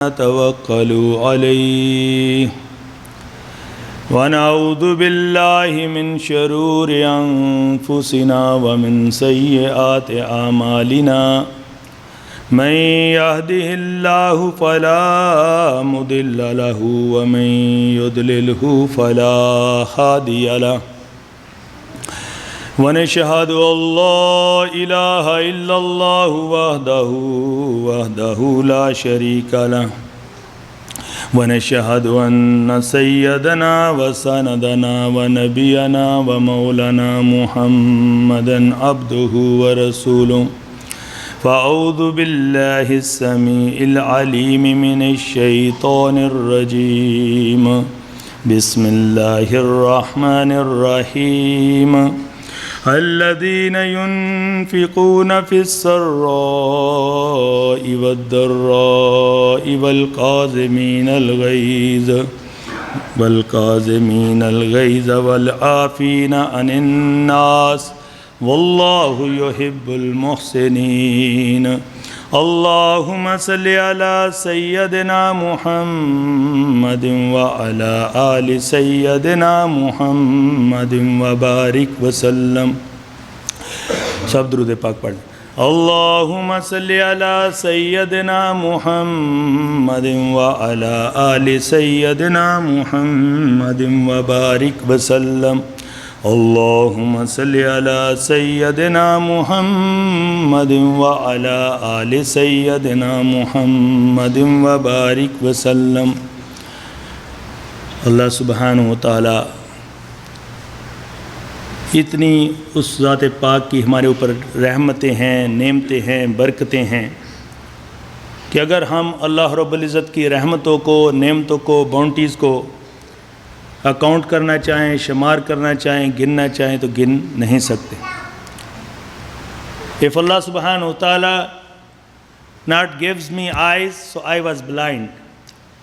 तवक्कलु अलैहि वनऊज़ु बिल्लाहि मिन शुरूरि अंफुसिना व मिन सय्यिआति आमालिना मन यहदिहिल्लाहु फला मुदिल्ल लहु व मन युद्लिलहु फला हादिय लहु वनशहदु अल्ला इलाहा इल्लल्लाहु वहदहु ला शरीका लहु वनशहदु अन्न सय्यदना व सनदना व नबियना व मौलाना मुहम्मदन अब्दुहु व रसूलुहु फ़अऊज़ु बिल्लाहिस समीइल अलीम मिनश शैतानिर रजीम बिस्मिल्लाहिर रहमानिर रहीम अल्लज़ीना युनफ़िक़ूना फ़िस्सर्राइ वद्दर्राइ वल्काज़िमीनल गैज़ वल्आफ़ीना अनिन्नास वल्लाहु युहिब्बुल मुहसिनीन अल्लाहुम्मा सल्लि अला सय्यदिना मुहम्मदिन व अला आलि सय्यदिना मुहम्मदिन व बारिक वसल्लम। सब दुरूद पाक पढ़। अल्लाहुम्मा सल्लि अला सय्यदिना मुहम्मदिन व अला आलि सय्यदिना मुहम्मदिन व बारिक वसल्लम। अल्लाहुम्मा सल्लि अला सय्यदिना मुहम्मदिन व अला आलि सय्यदिना मुहम्मदिन व बारिक वसल्लम। अल्लाह सुब्हानहु व तआला इतनी उस ज़ात पाक की हमारे ऊपर रहमतें हैं, नेमतें हैं, बरकतें हैं कि अगर हम अल्लाह रब्बुल इज़्ज़त की रहमतों को, नेमतों को, बाउंटीज़ को अकाउंट करना चाहें, शुमार करना चाहें, गिनना चाहें तो गिन नहीं सकते। If Allah subhanahu wa ta'ala not gives me eyes, so I was blind.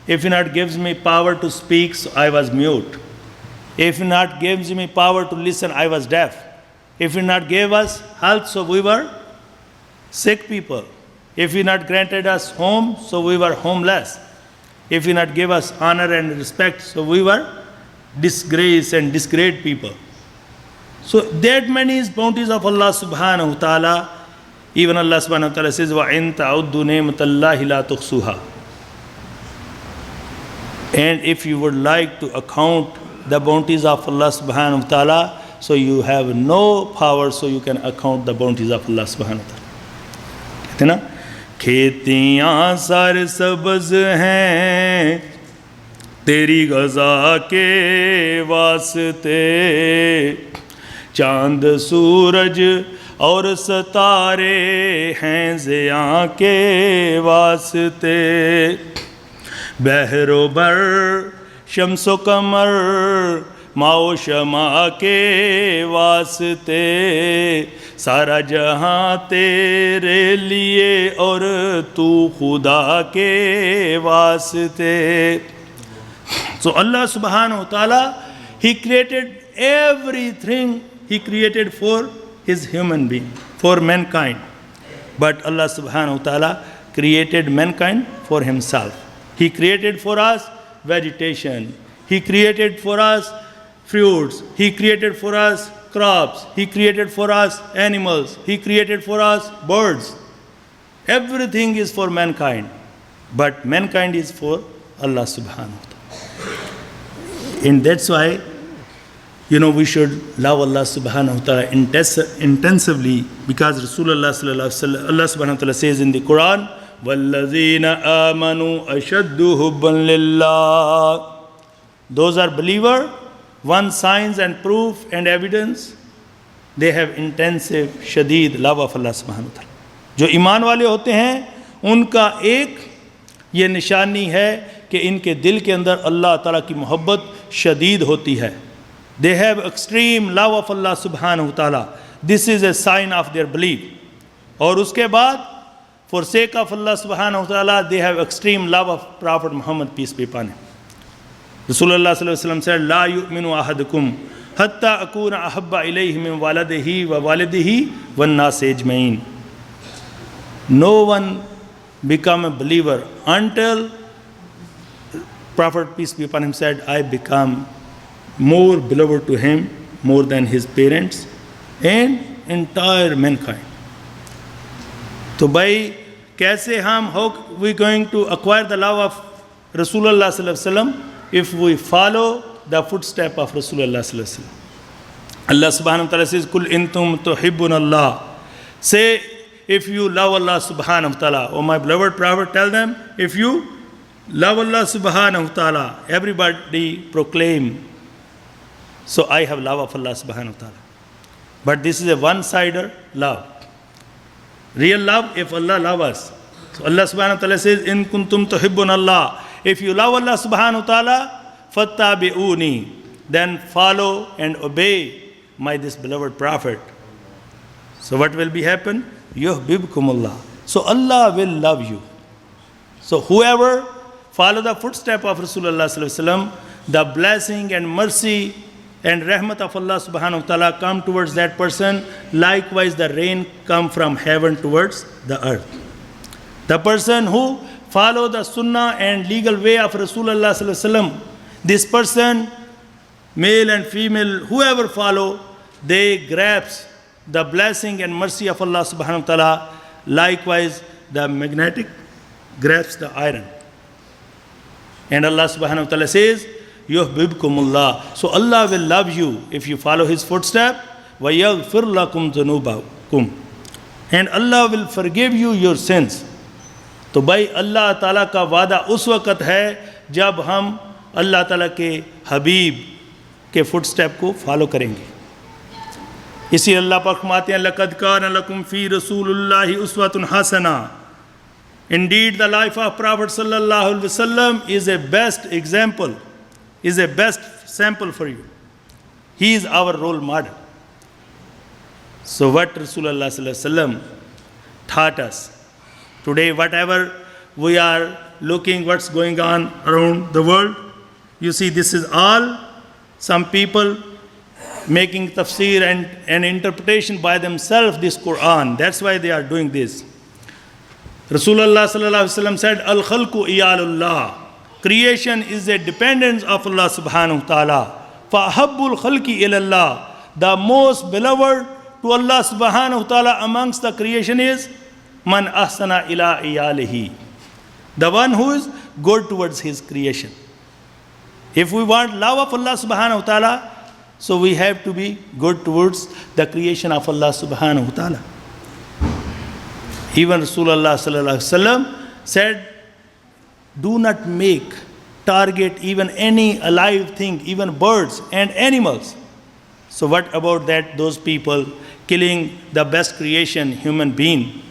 If He not gives me power to speak, so I was mute. If He not gives me power to listen, I was deaf. If He not gave us health, so we were sick people. If He not granted us home, so we were homeless. If He not gave us honor and respect, so we were disgrace and disgraced people. So that many is bounties of Allah subhanahu wa ta'ala. Even Allah subhanahu wa ta'ala says, وَإِن تَعُدُّوا نِعْمَةَ اللَّهِ لَا تُحْصُوهَا. And if you would like to account the bounties of Allah subhanahu wa ta'ala, so you have no power, so you can account the bounties of Allah subhanahu wa ta'ala. कहते ना, खेतियाँ सरसब्ज़ हैं तेरी गज़ा के वास्ते, चाँद सूरज और सितारे हैं ज़ियाँ के वास्ते, बहरो बर शम्सो कमर माओ शमा के वास्ते, सारा जहाँ तेरे लिए और तू खुदा के वास्ते। So Allah subhanahu wa ta'ala, He created everything He created for His human being, for mankind. But Allah subhanahu wa ta'ala created mankind for Himself. He created for us vegetation. He created for us fruits. He created for us crops. He created for us animals. He created for us birds. Everything is for mankind. But mankind is for Allah subhanahu wa ta'ala. And that's why, we should love Allah subhanahu wa ta'ala intensively, because Rasulullah sallallahu alaihi wasallam, Allah subhanahu wa ta'ala says in the Quran, وَالَّذِينَ آمَنُوا أَشَدُّ حُبًّا لِلَّهِ. Those are believer, one signs and proof and evidence, they have intensive, shadid love of Allah subhanahu wa ta'ala. जो ईमान वाले होते हैं, उनका एक ये निशानी है कि इनके दिल के अंदर अल्लाह ताला की मोहब्बत शदीद होती है. They have extreme love of Allah subhanahu wa ta'ala. This is a sign of their belief. और उसके बाद, for sake of Allah subhanahu wa ta'ala, they have extreme love of Prophet Muhammad, peace be upon him. Rasulullah sallallahu alaihi wasallam said, لا يؤمن أحدكم حتى أكون أحب إليه من والده ووالده والناس أجمعين. No one become a believer until Prophet, peace be upon him, said, I become more beloved to him more than his parents and entire mankind. तो भाई कैसे हम how we going to acquire the love of Rasulullah sallallahu alaihi wasallam if we follow the footstep of Rasulullah sallallahu alaihi wasallam. Allah subhanahu wa ta'ala says, Kul intum tuhibbun Allah. Say, if you love Allah subhanahu wa ta'ala, oh my beloved prophet, tell them, if you love Allah subhanahu wa ta'ala, everybody proclaim, so I have love of Allah subhanahu wa ta'ala. But this is a one-sided love. Real love, if Allah loves us. So Allah subhanahu wa ta'ala says, In kuntum tuhibbun Allah. If you love Allah subhanahu wa ta'ala, fattabi'uni, then follow and obey my this beloved prophet. So what will be happen? Yuhbibkumullah. So Allah will love you. So whoever follow the footstep of Rasulullah sallallahu alaihi wasallam, the blessing and mercy and rahmat of Allah subhanahu wa ta'ala come towards that person. Likewise the rain come from heaven towards the earth. The person who follow the sunnah and legal way of Rasulullah sallallahu alaihi wasallam, this person, male and female, whoever follow, they grasp the blessing and mercy of Allah subhanahu wa ta'ala. Likewise, the magnetic grasps the iron. And Allah subhanahu wa ta'ala says, Yuhbibkumullah. So Allah will love you if you follow His footstep. وَيَغْفِرْ لَكُمْ ذُنُوبَكُمْ. And Allah will forgive you your sins. तो भाई अल्लाह ताला का वादा उस वक़्त है जब हम अल्लाह ताला के हबीब के फुटस्टेप को फॉलो करेंगे. इसी अल्लाह पाक फरमाते हैं, लक़द कान लकुम फ़ी रसूलिल्लाहि उस्वतुन हसना. Indeed, the life of Prophet sallallahu alaihi wasallam is a best example, is a best sample for you. He is our role model. So what Rasulullah sallallahu alaihi wasallam taught us today, whatever we are looking, what's going on around the world, you see, this is all some people making tafsir and interpretation by themselves this Quran. That's why they are doing this. Rasulullah sallallahu alaihi wasallam said, Al khalqu iyalullah. Creation is a dependence of Allah subhanahu wa ta'ala. Fa habbul khalqi ilallah. The most beloved to Allah subhanahu wa ta'ala amongst the creation is man ahsana ila iyalihi. The one who is good towards his creation. If we want love of Allah subhanahu wa ta'ala, so we have to be good towards the creation of Allah subhanahu wa ta'ala. Even Rasulullah sallallahu alaihi wasallam said, do not make, target even any alive thing, even birds and animals. So what about that, those people killing the best creation, human being?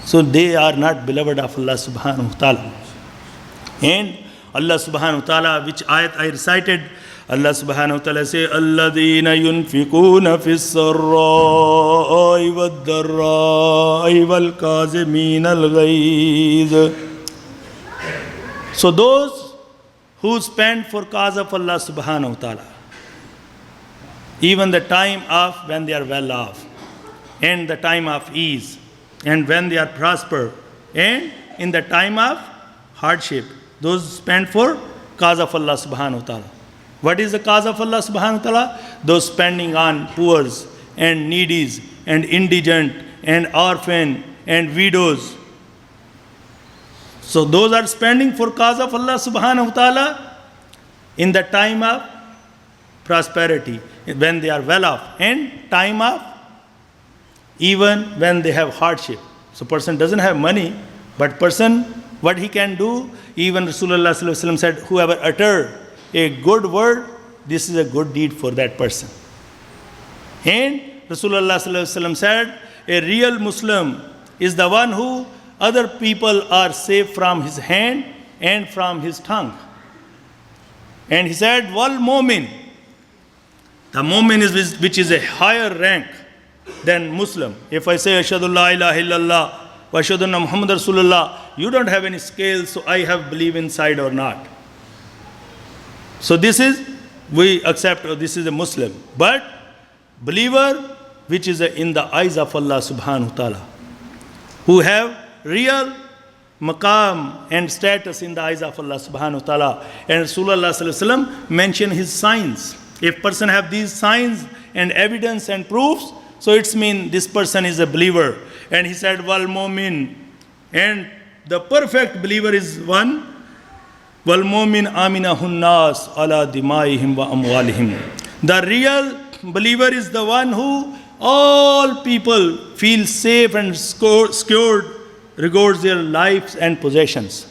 So they are not beloved of Allah subhanahu wa ta'ala. And Allah subhanahu wa ta'ala, which ayat I recited, Allah subhanahu wa ta'ala say, Alladhina yunfikuna fis sarra'i wad dharra'i wal kazimin al ghayz. So those who spend for cause of Allah subhanahu wa ta'ala, even the time of when they are well off, and the time of ease, and when they are prosper, and in the time of hardship, those spend for cause of Allah subhanahu wa ta'ala. What is the cause of Allah subhanahu wa ta'ala? Those spending on poors and needies and indigent and orphan and widows. So those are spending for cause of Allah subhanahu wa ta'ala in the time of prosperity, when they are well off, and time of even when they have hardship. So person doesn't have money, but person, what he can do, even Rasulullah sallallahu alaihi wasallam said, whoever utter a good word, this is a good deed for that person. And Rasulullah sallallahu alaihi wasallam said, a real Muslim is the one who other people are safe from his hand and from his tongue. And he said, wal mu'min. The mu'min is which is a higher rank than Muslim. If I say, Ashhadu la ilaha illallah wa ashhadu anna Muhammad Rasulullah, you don't have any scale, so I have believe inside or not. So this is, we accept, this is a Muslim. But believer, which is in the eyes of Allah subhanahu wa ta'ala, who have real maqam and status in the eyes of Allah subhanahu wa ta'ala. And Rasulullah sallallahu alaihi wasallam mentioned his signs. If person have these signs and evidence and proofs, so it's mean this person is a believer. And he said, wal mu'min. And the perfect believer is one. Wal mu'min aminahun nas ala dimaihim wa amwalihim. The real believer is the one who all people feel safe and secured regards their lives and possessions.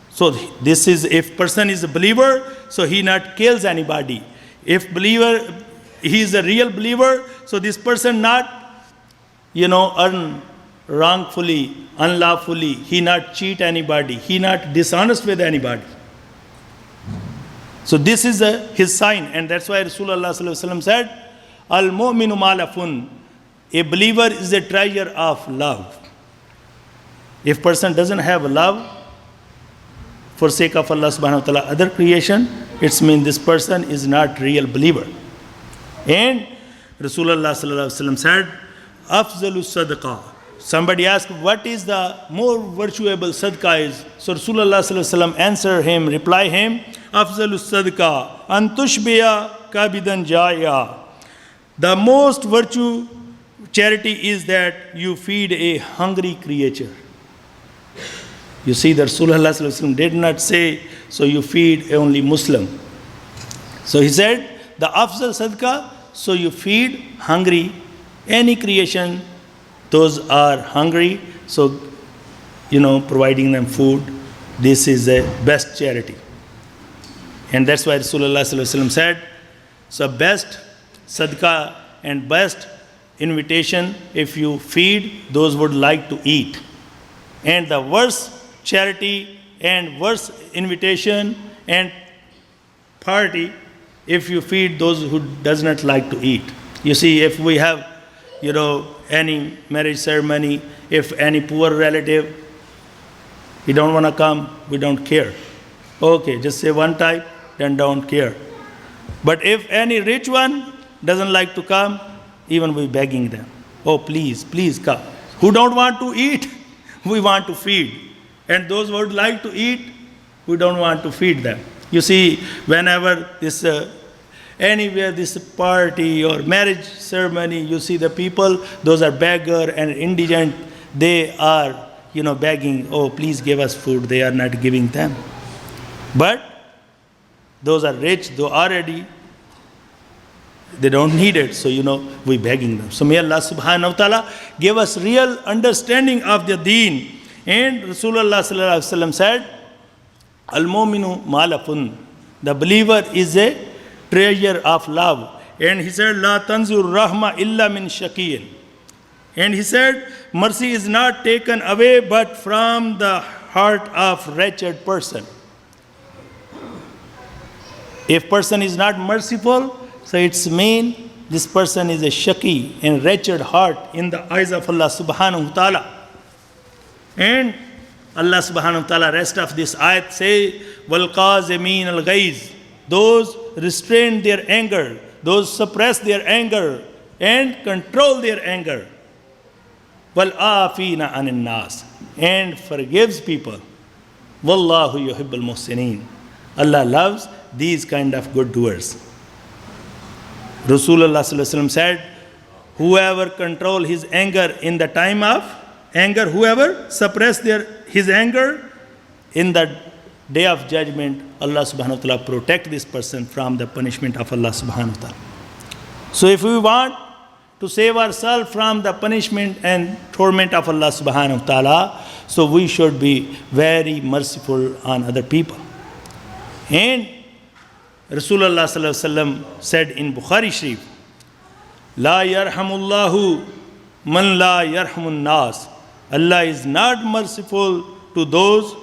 So this is, if person is a believer, so he not kills anybody. If believer, he is a real believer, so this person not, earn wrongfully, unlawfully, he not cheat anybody, he not dishonest with anybody. So this is his sign, and that's why Rasulullah sallallahu alaihi wasallam said, al-mu'minu malafun. A believer is a treasure of love. If person doesn't have love for sake of Allah subhanahu wa ta'ala, other creation, it means this person is not real believer. And Rasulullah sallallahu alaihi wasallam said, afzalu sadaqah. Somebody asked, what is the more virtuable sadaqah is? So Rasulullah sallallahu alaihi wasallam answer him, reply him, afzalu sadaqah an tushbiya kabidan jaya. The most virtue charity is that you feed a hungry creature. You see that Rasulullah sallallahu alaihi wasallam did not say, so you feed only Muslim. So he said, the afzal sadaqah, so you feed hungry, any creation, those are hungry, so, providing them food, this is the best charity. And that's why Rasulullah sallallahu alaihi wasallam said, so best sadaqah and best invitation, if you feed those who would like to eat. And the worst charity and worst invitation and party, if you feed those who does not like to eat. You see, if we have, any marriage ceremony, if any poor relative, he don't want to come, we don't care. Okay, just say one type, then don't care. But if any rich one doesn't like to come, even we begging them, oh please, please come. Who don't want to eat, we want to feed. And those who would like to eat, we don't want to feed them. You see, whenever this, anywhere this party or marriage ceremony, you see the people, those are beggar and indigent, they are, begging, oh please give us food, they are not giving them. But those are rich, though already, they don't need it, so we begging them. So may Allah subhanahu wa ta'ala give us real understanding of the deen. And Rasulullah sallallahu alaihi wasallam said, al-mu'minu malafun. The believer is a treasure of love. And he said, la tanzur rahma illa min shaqiyin. And he said, mercy is not taken away but from the heart of wretched person. If person is not merciful, so it's mean this person is a shaqi and wretched heart in the eyes of Allah subhanahu wa ta'ala. And Allah subhanahu wa ta'ala, rest of this ayat say, wal qazimin al ghaiz. Those restrain their anger, those suppress their anger and control their anger. Wal afina anin nas, and forgives people. Wallahu yuhibbul muhsinin. Allah loves these kind of good doers. Rasulullah sallallahu alaihi wasallam said, whoever control his anger in the time of anger, whoever suppress his anger in the day of judgment, Allah subhanahu wa ta'ala protect this person from the punishment of Allah subhanahu wa ta'ala. So if we want to save ourselves from the punishment and torment of Allah subhanahu wa ta'ala, so we should be very merciful on other people. And Rasulullah sallallahu alaihi wasallam said in Bukhari Sharif, La yarhamullahu man la yarhamun nas. Allah is not merciful to those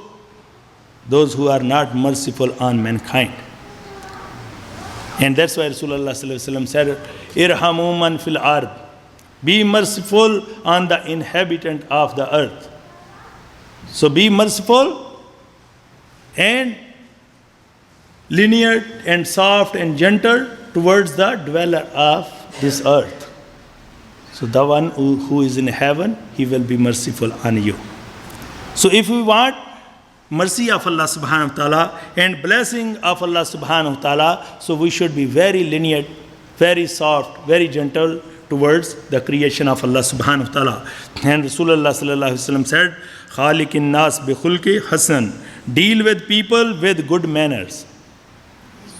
who are not merciful on mankind. And that's why Rasulullah sallallahu alaihi wasallam said, Irhamu man fil ard. Be merciful on the inhabitant of the earth. So be merciful and lenient and soft and gentle towards the dweller of this earth. So the one who is in heaven, he will be merciful on you. So if we want mercy of Allah subhanahu wa ta'ala and blessing of Allah subhanahu wa ta'ala. So we should be very lenient, very soft, very gentle towards the creation of Allah subhanahu wa ta'ala. And Rasulullah sallallahu alaihi wasallam said, Khaliqin nas bi khulqi hasan. Deal with people with good manners.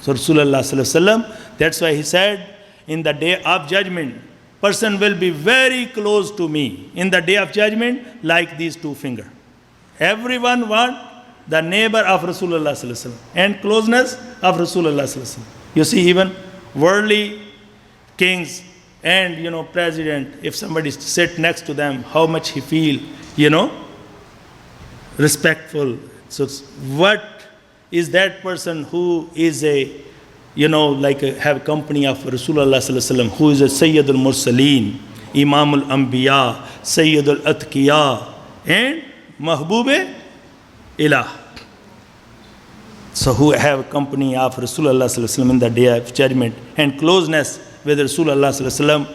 So Rasulullah sallallahu alaihi wasallam, that's why he said, in the day of judgment, person will be very close to me. In the day of judgment, like these two fingers. Everyone want the neighbor of Rasulullah sallallahu alaihi wasallam and closeness of Rasulullah sallallahu alaihi wasallam. You see, even worldly kings and president, if somebody sit next to them, how much he feel respectful. So what is that person who is have company of Rasulullah sallallahu alaihi wasallam, who is a Sayyidul Mursaleen, Imamul Anbiya, Sayyidul Atqiya, and Mahbube Ilah. So who have company of Rasulullah sallallahu alaihi wasallam in the day of judgment and closeness with Rasulullah sallallahu alaihi wasallam,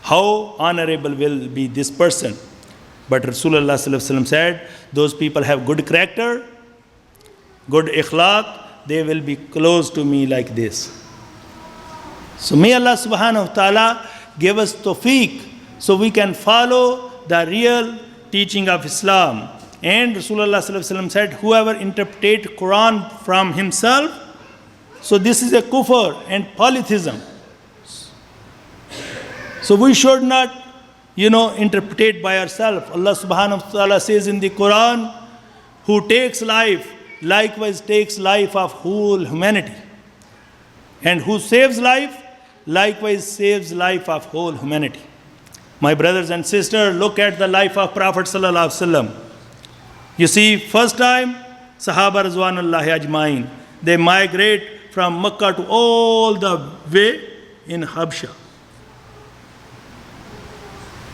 how honorable will be this person. But Rasulullah sallallahu alaihi wasallam said, those people have good character, good ikhlaq, they will be close to me like this. So may Allah subhanahu wa ta'ala give us tawfiq so we can follow the real teaching of Islam. And Rasulullah sallallahu alaihi wasallam said, whoever interprets Quran from himself, so this is a kufr and polytheism. So we should not, interpret by ourselves. Allah subhanahu wa ta'ala says in the Quran, who takes life, likewise takes life of whole humanity. And who saves life, likewise saves life of whole humanity. My brothers and sisters, look at the life of Prophet sallallahu alaihi wasallam. You see, first time, Sahaba Rizwanullahi Ajmain, they migrate from Makkah to all the way in Habsha,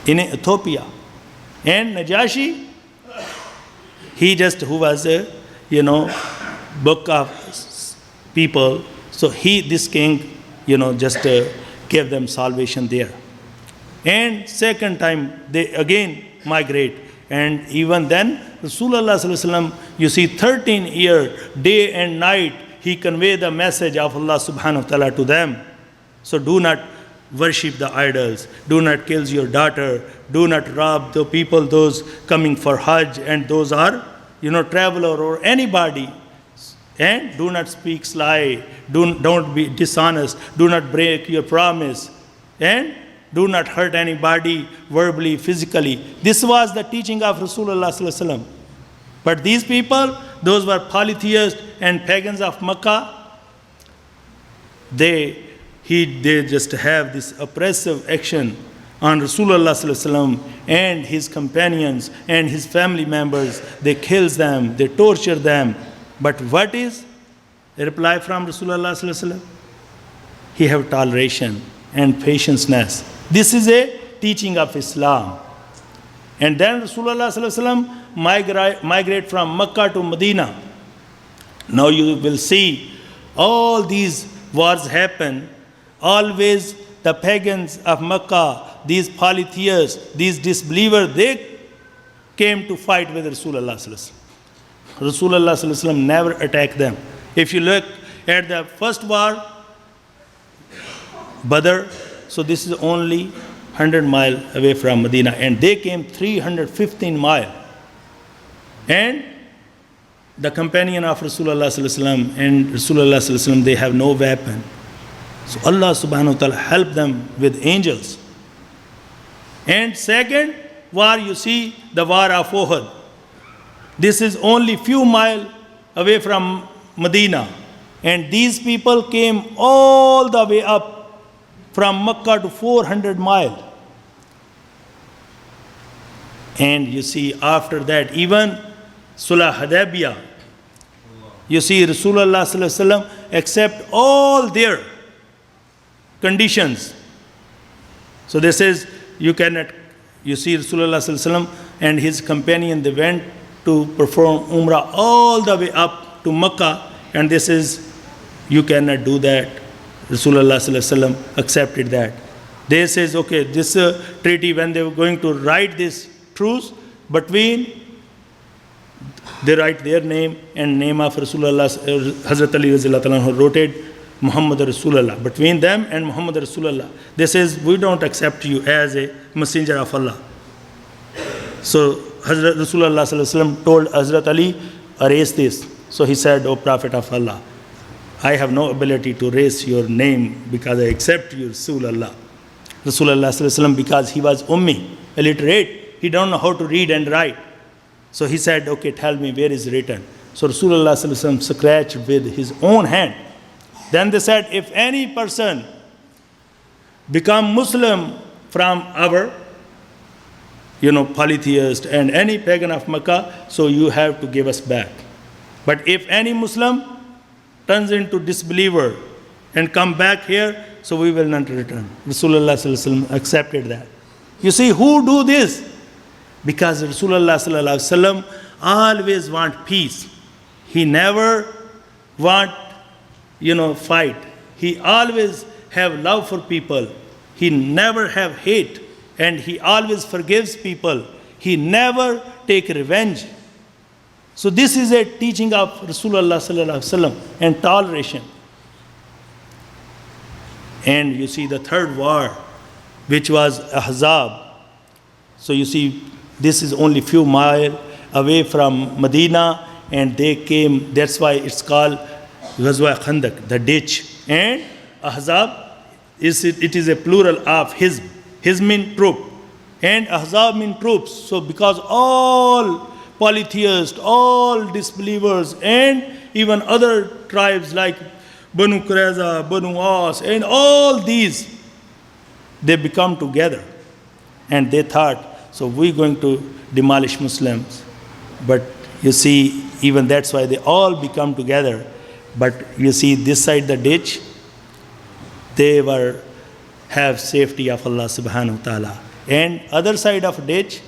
in Ethiopia. And Najashi, he just, who was a, book of people. So this king, just gave them salvation there. And second time, they again migrate. And even then, Rasulullah sallallahu alaihi wasallam, you see, 13 years, day and night, he conveyed the message of Allah subhanahu wa ta'ala to them. So do not worship the idols. Do not kill your daughter. Do not rob the people, those coming for Hajj, and those are, traveler or anybody. And do not speak lie. Don't be dishonest. Do not break your promise. And do not hurt anybody verbally, physically. This was the teaching of Rasulullah sallallahu alaihi wasallam. But these people, those were polytheists and pagans of Makkah, they just have this oppressive action on Rasulullah sallallahu alaihi wasallam and his companions and his family members. They kill them, they torture them. But what is a reply from Rasulullah sallallahu alaihi wasallam? He have toleration and patience. This is a teaching of Islam. And then Rasulullah sallallahu alaihi wasallam migrate from Makkah to Medina. Now you will see all these wars happen. Always the pagans of Makkah, these polytheists, these disbelievers, they came to fight with Rasulullah sallallahu alaihi wasallam. Rasulullah sallallahu alaihi wasallam never attacked them. If you look at the first war, Badr, so this is only 100 miles away from Medina, and they came 315 miles. And the companion of Rasulullah sallallahu alaihi wasallam and Rasulullah sallallahu alaihi wasallam, they have no weapon. So Allah subhanahu wa ta'ala helped them with angels. And second war, you see, the war of Uhud. This is only few miles away from Medina. And these people came all the way up from Makkah to 400 miles. And you see, after that, even Sulh Hudaybiyah, you see, Rasulullah sallallahu alaihi wasallam accept all their conditions. So this is, you cannot, you see, Rasulullah sallallahu alaihi wasallam and his companion, they went to perform Umrah all the way up to Makkah, and this is, you cannot do that. Rasulullah sallallahu alaihi wasallam accepted that. They says, okay, this treaty, when they were going to write this truce between They write their name and name of Rasulullah. Hazrat Ali Razilullah Ta'ala wrote it, Muhammad Rasulullah. Between them and Muhammad Rasulullah, they says, we don't accept you as a messenger of Allah. So Hazrat Rasulullah Sallallahu Alaihi Wasallam told Hazrat Ali, erase this. So he said, O Prophet of Allah, I have no ability to erase your name because I accept you, Rasulullah. Rasulullah Sallallahu Alaihi Wasallam, because he was ummi, illiterate, he don't know how to read and write. So he said, okay, tell me where is written. So Rasulullah Sallallahu Alaihi Wasallam scratched with his own hand. Then they said, if any person become Muslim from our, polytheist and any pagan of Makkah, so you have to give us back. But if any Muslim turns into disbeliever and come back here, so we will not return. Rasulullah Sallallahu Alaihi Wasallam accepted that. You see, who do this? Because Rasulullah Sallallahu Alaihi Wasallam always want peace. He never want, fight. He always have love for people. He never have hate. And he always forgives people. He never take revenge. So this is a teaching of Rasulullah Sallallahu Alaihi Wasallam and toleration. And you see the third war, which was Ahzab. So you see, this is only few miles away from Medina, and they came, that's why it's called Ghazwa Khandak, the ditch. And Ahzab, it is a plural of Hizb. Hizb means troop, and Ahzab means troops. So because all polytheists, all disbelievers, and even other tribes like Banu Qurayza, Banu As, and all these, they become together. And they thought, so we're going to demolish Muslims. But you see, even that's why they all become together. But you see, this side the ditch, they have safety of Allah subhanahu wa ta'ala. And other side of ditch,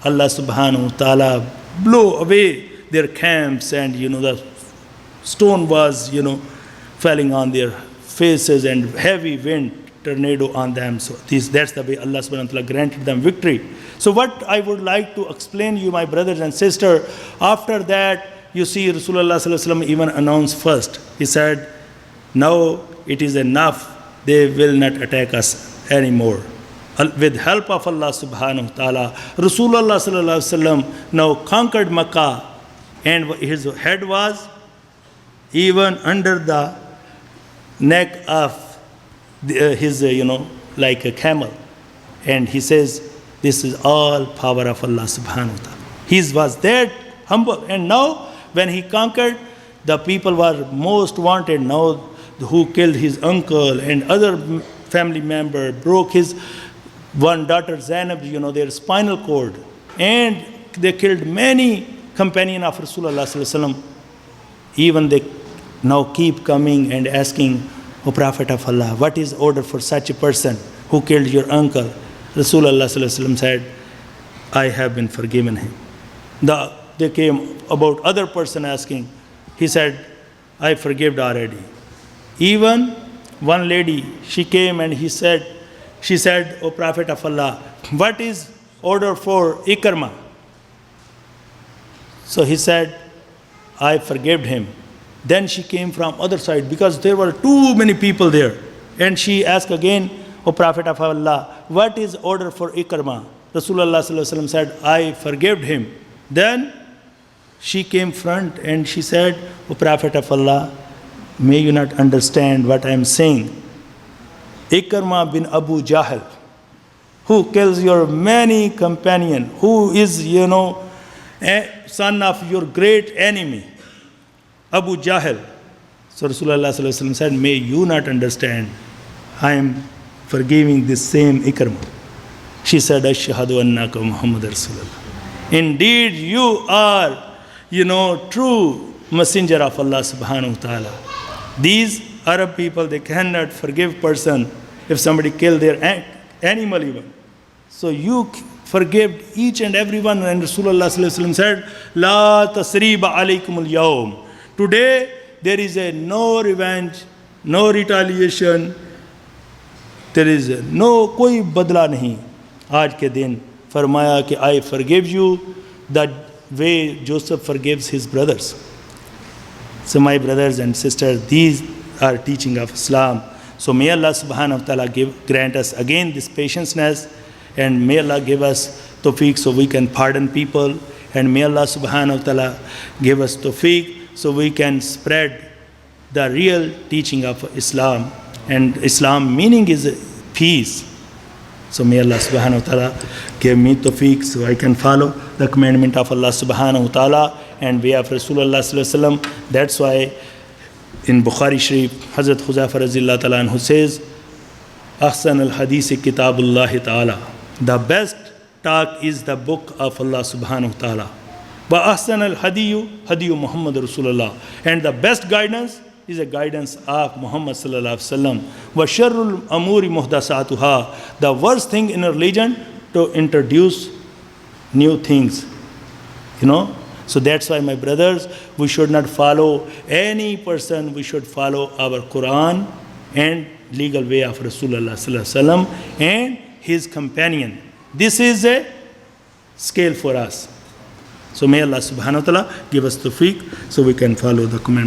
Allah subhanahu wa ta'ala blew away their camps, and the stone was, falling on their faces, and heavy wind, tornado on them. So that's the way Allah subhanahu wa ta'ala granted them victory. So what I would like to explain you, my brothers and sisters, after that, you see Rasulullah Sallallahu Alaihi Wasallam even announced first. He said, now it is enough. They will not attack us anymore. With help of Allah subhanahu wa ta'ala, Rasulullah Sallallahu Alaihi Wasallam now conquered Makkah, and his head was even under the neck of his, like a camel. And he says, this is all power of Allah subhanahu wa ta'ala. He was that humble. And now, when he conquered, the people were most wanted now, who killed his uncle and other family member, broke his one daughter Zainab, their spinal cord. And they killed many companions of Rasulullah Sallallahu Alaihi Wasallam. Even they now keep coming and asking, O Prophet of Allah, what is order for such a person who killed your uncle? Rasulullah Sallallahu Alaihi Wasallam said, I have been forgiven him. They came about other person asking. He said, I forgave already. Even one lady, she came and she said, O Prophet of Allah, what is order for Ikrama? So he said, I forgave him. Then she came from other side, because there were too many people there. And she asked again, O Prophet of Allah, what is order for Ikrama? Rasulullah Sallallahu Alaihi Wasallam said, I forgave him. Then she came front and she said, O Prophet of Allah, may you not understand what I am saying. Ikrama bin Abu Jahl, who kills your many companion, who is, a son of your great enemy, Abu Jahl. So Rasulullah Sallallahu Alaihi Wasallam said, may you not understand, I am forgiving this same Ikrama. She said, Ashhadu annaka Muhammad Rasulullah. Indeed, you are, true messenger of Allah subhanahu wa ta'ala. These Arab people, they cannot forgive person if somebody killed their animal even. So you forgave each and everyone, and Rasulullah Sallallahu Alaihi Wasallam said, La tasriba alaykum al-yawm. Today, there is no revenge, no retaliation, there is no कोई बदला नहीं. आज के दिन फरमाया कि I forgive you, the way Joseph forgives his brothers. So my brothers and sisters, these are teaching of Islam. So may Allah subhanahu wa ta'ala grant us again this patience, and may Allah give us tawfiq so we can pardon people, and may Allah subhanahu wa ta'ala give us tawfiq so we can spread the real teaching of Islam. And Islam meaning is peace. So may Allah subhanahu wa ta'ala give me tawfiq so I can follow the commandment of Allah subhanahu wa ta'ala and way of Rasulullah sallallahu alaihi wasallam. That's why in Bukhari Sharif, Hazrat Huzaifa radhiyallahu ta'ala anhu says, Ahsan al-Hadith Kitabullah ta'ala. The best talk is the book of Allah subhanahu wa ta'ala. Wa ahsan al-hadiyu hadiyu Muhammad Rasulullah. And the best guidance is a guidance of Muhammad sallallahu alaihi wasallam. Wa sharrul amuri muhdasatuha. The worst thing in a religion to introduce new things. So that's why, my brothers, we should not follow any person. We should follow our Quran and legal way of Rasulullah sallallahu alaihi wasallam and his companion. This is a scale for us. So may Allah subhanahu wa ta'ala give us tawfiq so we can follow the command.